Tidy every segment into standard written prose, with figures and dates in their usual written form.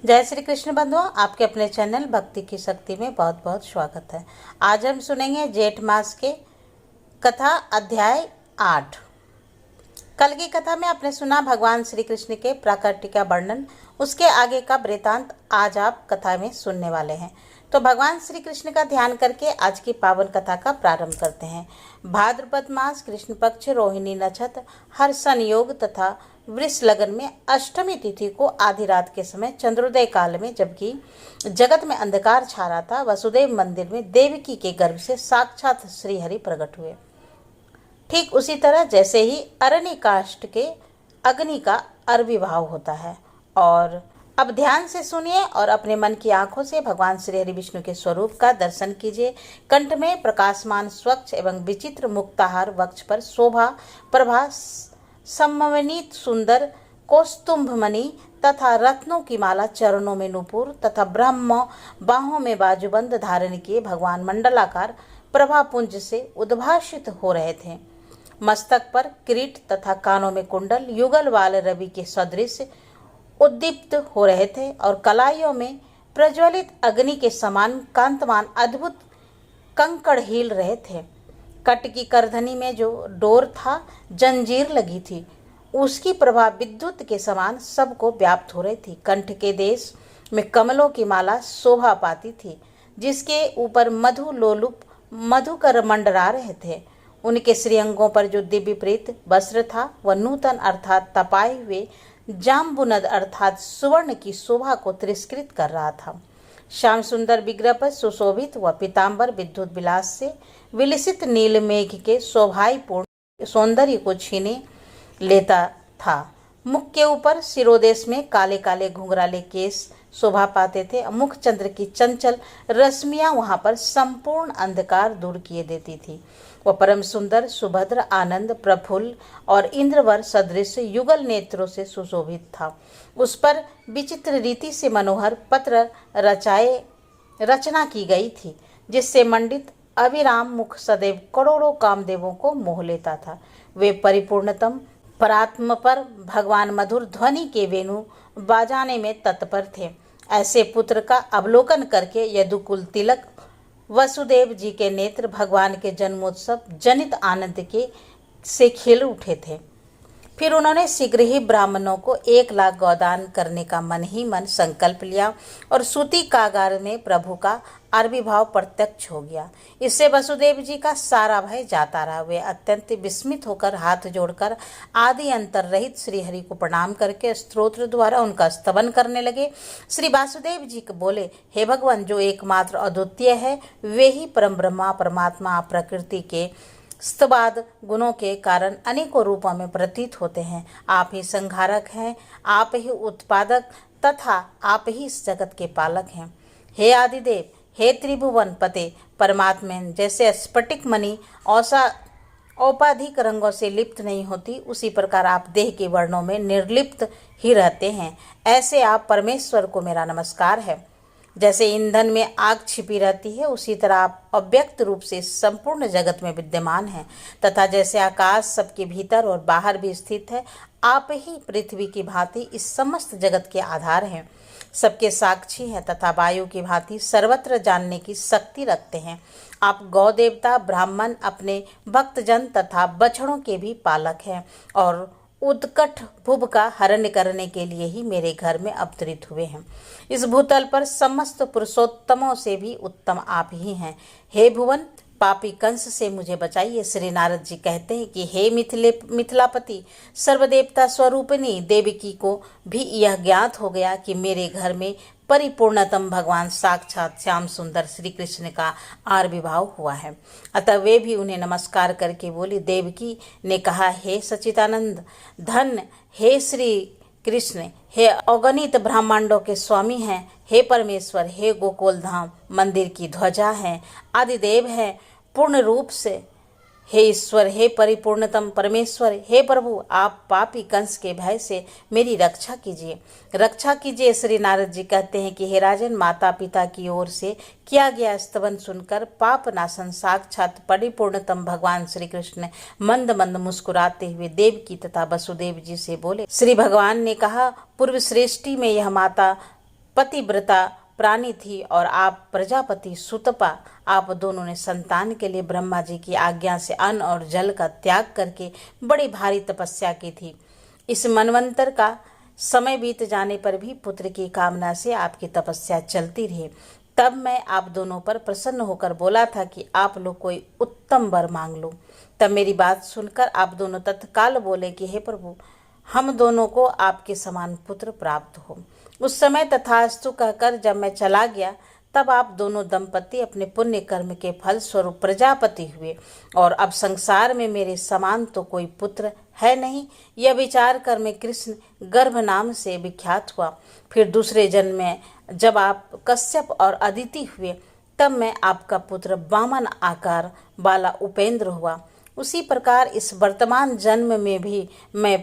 जय श्री कृष्ण बंधुओं, आपके अपने चैनल भक्ति की शक्ति में बहुत बहुत स्वागत है। आज हम सुनेंगे जेठ मास के कथा अध्याय 8। कल की कथा में आपने सुना भगवान श्री कृष्ण के प्राकट्य का वर्णन, उसके आगे का वृतांत आज आप कथा में सुनने वाले हैं। तो भगवान श्री कृष्ण का ध्यान करके आज की पावन कथा का प्रारंभ करते हैं। भाद्रपद मास कृष्ण पक्ष रोहिणी नक्षत्र हर संयोग तथा वृष लगन में अष्टमी तिथि को आधी रात के समय चंद्रोदय काल में, जबकि जगत में अंधकार छा रहा था, वसुदेव मंदिर में देवकी के गर्भ से साक्षात श्री हरि प्रकट हुए। ठीक उसी तरह जैसे ही अरण्यकाष्ठ के अग्नि का आविर्भाव होता है। और अब ध्यान से सुनिए और अपने मन की आंखों से भगवान श्री हरि विष्णु के स्वरूप का दर्शन कीजिए। कंठ में प्रकाशमान स्वच्छ एवं विचित्र मुक्ताहार, वक्ष पर शोभा प्रभा सम्मवनीत सुंदर कौस्तुभ मणि तथा रत्नों की माला, चरणों में नूपुर तथा ब्रह्म बाहों में बाजूबंद धारण किए भगवान मंडलाकार प्रभापुंज से उद्भाषित हो रहे थे। मस्तक पर किरीट तथा कानों में कुंडल युगल वाल रवि के सदृश उद्दीप्त हो रहे थे और कलाइयों में प्रज्वलित अग्नि के समान कांतमान अद्भुत कंकड़ हिल रहे थे। कट की करधनी में जो डोर था, जंजीर लगी थी, उसकी प्रभा विद्युत के समान सबको व्याप्त हो रही थी। कंठ के देश में कमलों की माला शोभा पाती थी, जिसके ऊपर मधु लोलुप मधुकर मंडरा रहे थे। उनके श्रीअंगों पर जो दिव्य प्रीत वस्त्र था, वह नूतन अर्थात तपाए हुए जाम्बुनद अर्थात सुवर्ण की शोभा को तिरस्कृत कर रहा था। श्याम सुंदर विग्रह पर सुशोभित व पीताम्बर विद्युत विलास से विलसित नील मेघ के शोभापूर्ण सौंदर्य को छीने लेता था। मुख के ऊपर शिरोदेश में काले काले घुंघराले केस शोभा पाते थे। मुख चंद्र की चंचल रश्मियां वहां पर संपूर्ण अंधकार दूर किए देती थी। वह परम सुंदर सुभद्र आनंद प्रफुल्ल और इंद्रवर सदृश युगल नेत्रों से सुशोभित था। उस पर विचित्र रीति से मनोहर पत्र रचना की गई थी, जिससे मंडित अविराम मुख सदैव करोड़ों कामदेवों को मोह लेता था। वे परिपूर्णतम परात्म पर भगवान मधुर ध्वनि के वेणु बाजाने में तत्पर थे। ऐसे पुत्र का अवलोकन करके यदुकुल तिलक वसुदेव जी के नेत्र भगवान के जन्मोत्सव जनित आनंद के से खिल उठे थे। फिर उन्होंने शीघ्र ही ब्राह्मणों को 1,00,000 गौदान करने का मन ही मन संकल्प लिया और सूती कागार में प्रभु का आविर्भाव प्रत्यक्ष हो गया। इससे वसुदेव जी का सारा भय जाता रहा। वे अत्यंत विस्मित होकर हाथ जोड़कर आदि अंतर रहित श्रीहरि को प्रणाम करके स्तोत्र द्वारा उनका स्तवन करने लगे। श्री वासुदेव जी को बोले, हे भगवान, जो एकमात्र अद्वितीय है, वे ही परम ब्रह्मा परमात्मा प्रकृति के स्तवाद गुणों के कारण अनेकों रूपों में प्रतीत होते हैं। आप ही संहारक हैं, आप ही उत्पादक तथा आप ही इस जगत के पालक हैं। हे आदिदेव, हे त्रिभुवन पते परमात्मा, जैसे स्फटिक मणि औपाधिक रंगों से लिप्त नहीं होती, उसी प्रकार आप देह के वर्णों में निर्लिप्त ही रहते हैं। ऐसे आप परमेश्वर को मेरा नमस्कार है। जैसे ईंधन में आग छिपी रहती है, उसी तरह आप अव्यक्त रूप से संपूर्ण जगत में विद्यमान हैं। तथा जैसे आकाश सबके भीतर और बाहर भी स्थित है, आप ही पृथ्वी की भांति इस समस्त जगत के आधार हैं, सबके साक्षी हैं तथा वायु की भांति सर्वत्र जानने की शक्ति रखते हैं। आप गौ देवता ब्राह्मण अपने भक्तजन तथा बछड़ों के भी पालक हैं और उत्कट भुव का हरण करने के लिए ही मेरे घर में अवतरित हुए हैं। इस भूतल पर समस्त पुरुषोत्तमों से भी उत्तम आप ही हैं। हे भुवन, पापी कंस से मुझे बचाइए। श्री नारद जी कहते हैं कि हे मिथिलापति सर्वदेवता स्वरूपिणी देवकी को भी यह ज्ञात हो गया कि मेरे घर में परिपूर्णतम भगवान साक्षात श्याम सुंदर श्री कृष्ण का आविर्भाव हुआ है। अतः वे भी उन्हें नमस्कार करके बोली। देवकी ने कहा, हे सच्चिदानंद धन, हे श्री कृष्ण, हे अगणित ब्रह्मांडों के स्वामी हैं, हे परमेश्वर, हे गोकुल धाम मंदिर की ध्वजा हैं, आदिदेव हैं पूर्ण रूप से, हे ईश्वर, हे परिपूर्णतम परमेश्वर, हे प्रभु, आप पापी कंस के भय से मेरी रक्षा कीजिए, रक्षा कीजिए। श्री नारद जी कहते हैं कि हे राजन, माता पिता की ओर से किया गया स्तवन सुनकर पाप नाशन साक्षात परिपूर्णतम भगवान श्री कृष्ण मंद मंद मुस्कुराते हुए देवकी तथा वसुदेव जी से बोले। श्री भगवान ने कहा, पूर्व सृष्टि में यह माता पतिव्रता प्राणी थी और आप प्रजापति सुतपा, आप दोनों ने संतान के लिए ब्रह्मा जी की आज्ञा से अन्न और जल का त्याग करके बड़ी भारी तपस्या की थी। इस मनवंतर का समय बीत जाने पर भी पुत्र की कामना से आपकी तपस्या चलती रही। तब मैं आप दोनों पर प्रसन्न होकर बोला था कि आप लोग कोई उत्तम वर मांग लो। तब मेरी बात सुनकर आप दोनों तत्काल बोले कि हे प्रभु, हम दोनों को आपके समान पुत्र प्राप्त हो। उस समय तथास्तु कहकर जब मैं चला गया, तब आप दोनों दंपति अपने पुण्य कर्म के फल स्वरूप प्रजापति हुए और अब संसार में मेरे समान तो कोई पुत्र है नहीं। यह विचार कर मैं कृष्ण गर्भ नाम से विख्यात हुआ। फिर दूसरे जन्म में जब आप कश्यप और अदिति हुए, तब मैं आपका पुत्र वामन आकार वाला उपेंद्र हुआ। उसी प्रकार इस वर्तमान जन्म में भी मैं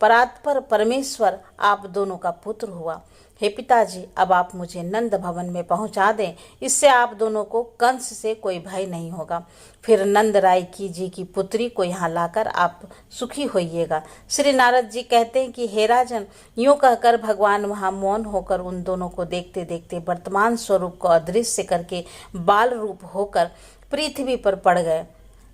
परात्पर परमेश्वर आप दोनों का पुत्र हुआ। हे पिताजी, अब आप मुझे नंद भवन में पहुंचा दें, इससे आप दोनों को कंस से कोई भय नहीं होगा। फिर नंद राय जी की पुत्री को यहाँ लाकर आप सुखी होइएगा। श्री नारद जी कहते हैं कि हे राजन, यूं कहकर भगवान वहाँ मौन होकर उन दोनों को देखते देखते वर्तमान स्वरूप को अदृश्य करके बाल रूप होकर पृथ्वी पर पड़ गए।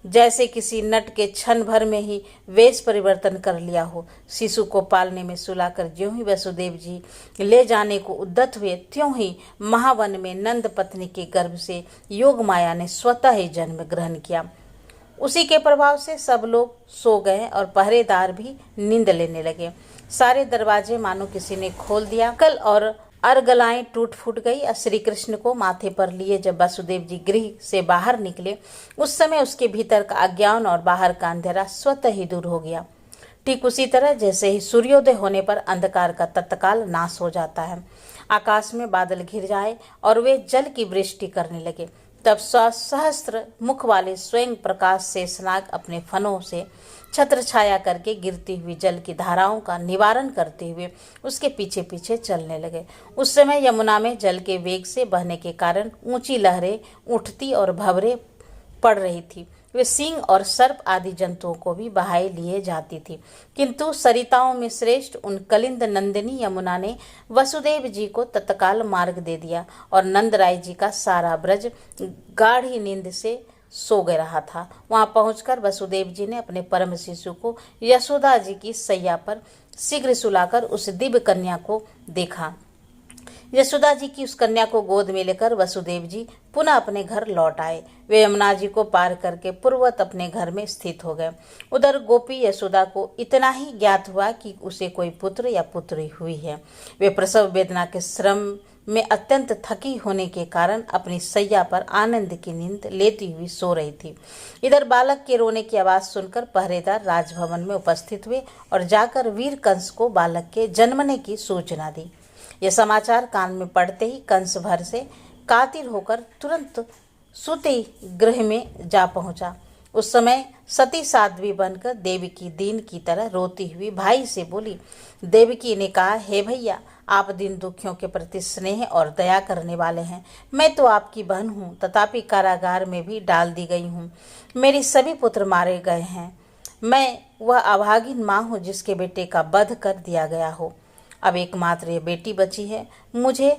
जैसे किसी नट के क्षण भर में ही वेश परिवर्तन कर लिया हो। शिशु को पालने में सुलाकर ज्यों ही वसुदेव जी ले जाने को उद्यत हुए, त्यों ही महावन में नंद पत्नी के गर्भ से योग माया ने स्वतः ही जन्म ग्रहण किया। उसी के प्रभाव से सब लोग सो गए और पहरेदार भी नींद लेने लगे। सारे दरवाजे मानो किसी ने खोल दिया। कल और अर्गलाएं टूट फूट गई। श्री कृष्ण को माथे पर लिए जब वासुदेव जी गृह से बाहर निकले, उस समय उसके भीतर का अज्ञान और बाहर का अंधेरा स्वतः ही दूर हो गया। ठीक उसी तरह जैसे ही सूर्योदय होने पर अंधकार का तत्काल नाश हो जाता है। आकाश में बादल घिर जाए और वे जल की वृष्टि करने लगे, तब सहस्त्र मुख वाले स्वयं प्रकाश शेषनाग अपने फनों से छत्र छाया करके गिरती हुई जल की धाराओं का निवारण करते हुए उसके पीछे पीछे चलने लगे। उस समय यमुना में जल के वेग से बहने के कारण ऊंची लहरें उठती और भंवरे पड़ रही थी। वे सिंह और सर्प आदि जंतुओं को भी बहाए लिए जाती थी, किंतु सरिताओं में श्रेष्ठ उन कलिंद नंदिनी यमुना ने वसुदेव जी को तत्काल मार्ग दे दिया और नंदराय जी का सारा ब्रज गाढ़ी नींद से सो गया रहा था। वहां पहुंचकर वसुदेव जी ने अपने परम शिशु को यशोदा जी की सैया पर शीघ्र सुलाकर उस दिव्य कन्या को देखा। यशोदा जी की उस कन्या को गोद में लेकर वसुदेव जी पुनः अपने घर लौट आए। वे यमुना जी को पार करके पूर्ववत अपने घर में स्थित हो गए। उधर गोपी यशोदा को इतना ही ज्ञात हुआ कि उसे कोई पुत्र या पुत्री हुई है। वे प्रसव वेदना के श्रम में अत्यंत थकी होने के कारण अपनी सैया पर आनंद की नींद लेती हुई सो रही थी। इधर बालक के रोने की आवाज सुनकर पहरेदार राजभवन में उपस्थित हुए और जाकर वीर कंस को बालक के जन्मने की सूचना दी। यह समाचार कान में पड़ते ही कंस भर से कातिर होकर तुरंत सूते गृह में जा पहुंचा। उस समय सती साध्वी बनकर देवकी दीन की तरह रोती हुई भाई से बोली। देवकी ने कहा, हे भैया, आप दीन दुखियों के प्रति स्नेह और दया करने वाले हैं। मैं तो आपकी बहन हूँ, तथापि कारागार में भी डाल दी गई हूँ। मेरे सभी पुत्र मारे गए हैं। मैं वह अभागिन माँ हूँ जिसके बेटे का वध कर दिया गया हो। अब एकमात्र ये बेटी बची है, मुझे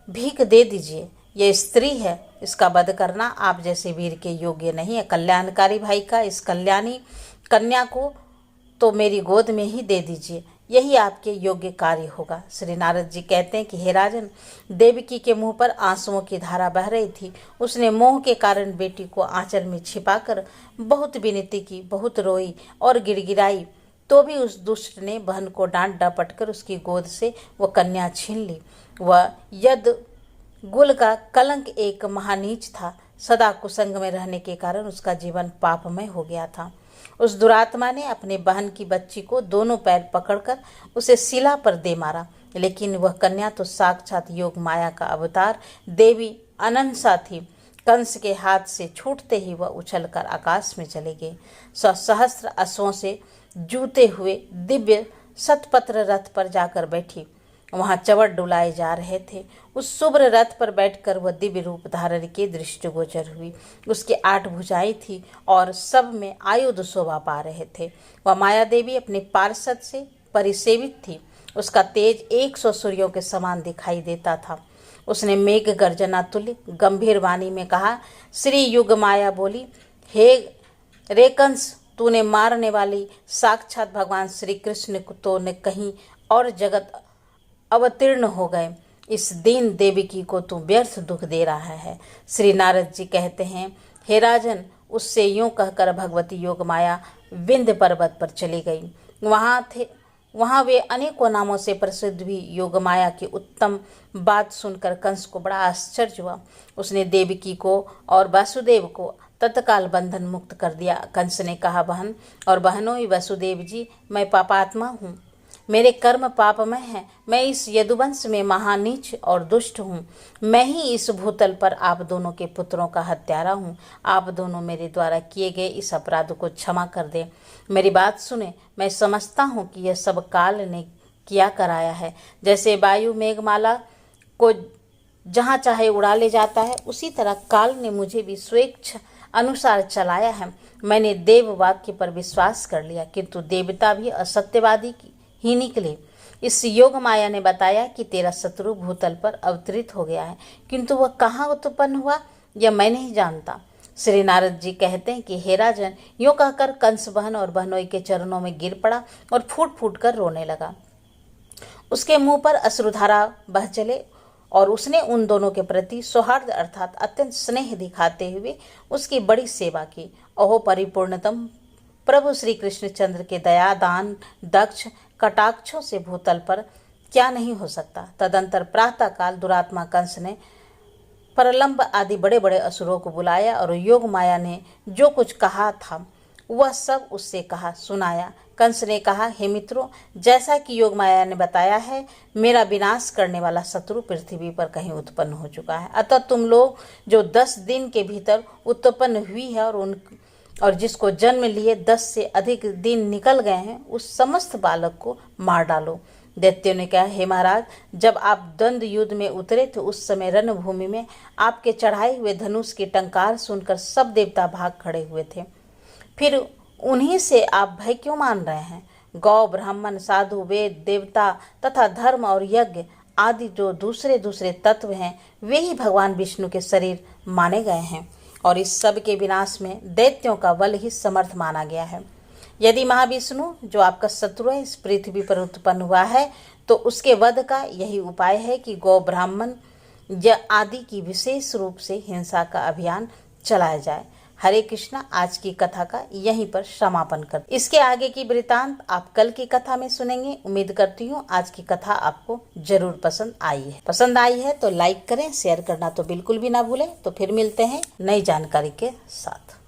भीख दे दीजिए। यह स्त्री है, इसका वध करना आप जैसे वीर के योग्य नहीं है। कल्याणकारी भाई का इस कल्याणी कन्या को तो मेरी गोद में ही दे दीजिए, यही आपके योग्य कार्य होगा। श्री नारद जी कहते हैं कि हे राजन, देवकी के मुंह पर आंसुओं की धारा बह रही थी। उसने मोह के कारण बेटी को आंचल में छिपाकर बहुत विनती की, बहुत रोई और गिड़गिड़ाई, तो भी उस दुष्ट ने बहन को डांट डपट कर उसकी गोद से वह कन्या छीन ली। वह यद गुल का कलंक एक महानीच था। सदा कुसंग में रहने के कारण उसका जीवन पापमय हो गया था। उस दुरात्मा ने अपने बहन की बच्ची को दोनों पैर पकड़कर उसे शिला पर दे मारा, लेकिन वह कन्या तो साक्षात योग माया का अवतार देवी अनंसा थी। कंस के हाथ से छूटते ही वह उछलकर आकाश में चले गए। सहस्त्र अश्वों से जूते हुए दिव्य शतपत्र रथ पर जाकर बैठी। वहां चवड़ डुलाए जा रहे थे। उस शुभ्र रथ पर बैठकर वह दिव्य रूप धारण के दृष्टिगोचर हुई। उसकी 8 भुजाएं थी और सब में आयुध शोभा पा रहे थे। वह माया देवी अपने पार्षद से परिसेवित थी। उसका तेज 100 सूर्यों के समान दिखाई देता था। उसने मेघ गर्जना तुल्य गंभीर वाणी में कहा, श्री युग माया बोली, हे रेकंस, तूने मारने वाली साक्षात भगवान श्री कृष्ण को तो ने कहीं और जगत अवतीर्ण हो गए। इस दीन देवकी को तू व्यर्थ दुख दे रहा है। श्री नारद जी कहते हैं, हे राजन, उससे यूं कहकर भगवती योग माया विंध्य पर्वत पर चली गई। वहां वे अनेकों नामों से प्रसिद्ध भी योग माया की उत्तम बात सुनकर कंस को बड़ा आश्चर्य हुआ। उसने देवकी को और वासुदेव को तत्काल बंधन मुक्त कर दिया। कंस ने कहा, बहन और बहनों, वसुदेव जी, मैं पापात्मा हूँ, मेरे कर्म पापमय हैं। मैं इस यदुवंश में महानीच और दुष्ट हूँ। मैं ही इस भूतल पर आप दोनों के पुत्रों का हत्यारा हूँ। आप दोनों मेरे द्वारा किए गए इस अपराध को क्षमा कर दें। मेरी बात सुने। मैं समझता हूँ कि यह सब काल ने किया कराया है। जैसे वायु मेघमाला को जहाँ चाहे उड़ा ले जाता है, उसी तरह काल ने मुझे भी स्वेच्छ अनुसार चलाया है। मैंने देव वाक्य पर विश्वास कर लिया, किंतु देवता भी असत्यवादी ही निकले। इस योग माया ने बताया कि तेरा शत्रु भूतल पर अवतरित हो गया है, किंतु वह कहाँ उत्पन्न हुआ यह मैं नहीं जानता। श्री नारद जी कहते हैं कि हे राजन, यूं कहकर कंस बहन और बहनोई के चरणों में गिर पड़ा और फूट फूट कर रोने लगा। उसके मुंह पर अश्रुधारा बह चले और उसने उन दोनों के प्रति सौहार्द अर्थात अत्यंत स्नेह दिखाते हुए उसकी बड़ी सेवा की। ओहो परिपूर्णतम प्रभु श्री कृष्णचंद्र के दया दान दक्ष कटाक्षों से भूतल पर क्या नहीं हो सकता। तदंतर प्रातःकाल दुरात्मा कंस ने प्रलंब आदि बड़े बड़े असुरों को बुलाया और योग माया ने जो कुछ कहा था वह सब उससे कहा सुनाया। कंस ने कहा, हे मित्रों, जैसा कि योग माया ने बताया है, मेरा विनाश करने वाला शत्रु पृथ्वी पर कहीं उत्पन्न हो चुका है। अतः तुम लोग जो 10 दिन के भीतर उत्पन्न हुई है और जिसको जन्म लिए 10 से अधिक दिन निकल गए हैं, उस समस्त बालक को मार डालो। दैत्यों ने कहा, हे महाराज, जब आप द्वंद्व युद्ध में उतरे थे उस समय रणभूमि में आपके चढ़ाए हुए धनुष की टंकार सुनकर सब देवता भाग खड़े हुए थे। फिर उन्हीं से आप भय क्यों मान रहे हैं? गौ ब्राह्मण साधु वेद देवता तथा धर्म और यज्ञ आदि जो दूसरे दूसरे तत्व हैं, वे ही भगवान विष्णु के शरीर माने गए हैं और इस सब के विनाश में दैत्यों का बल ही समर्थ माना गया है। यदि महाविष्णु जो आपका शत्रु है इस पृथ्वी पर उत्पन्न हुआ है, तो उसके वध का यही उपाय है कि गौ ब्राह्मण आदि की विशेष रूप से हिंसा का अभियान चलाया जाए। हरे कृष्णा। आज की कथा का यहीं पर समापन कर, इसके आगे की वृतांत आप कल की कथा में सुनेंगे। उम्मीद करती हूँ आज की कथा आपको जरूर पसंद आई है। पसंद आई है तो लाइक करें, शेयर करना तो बिल्कुल भी ना भूलें। तो फिर मिलते हैं नई जानकारी के साथ।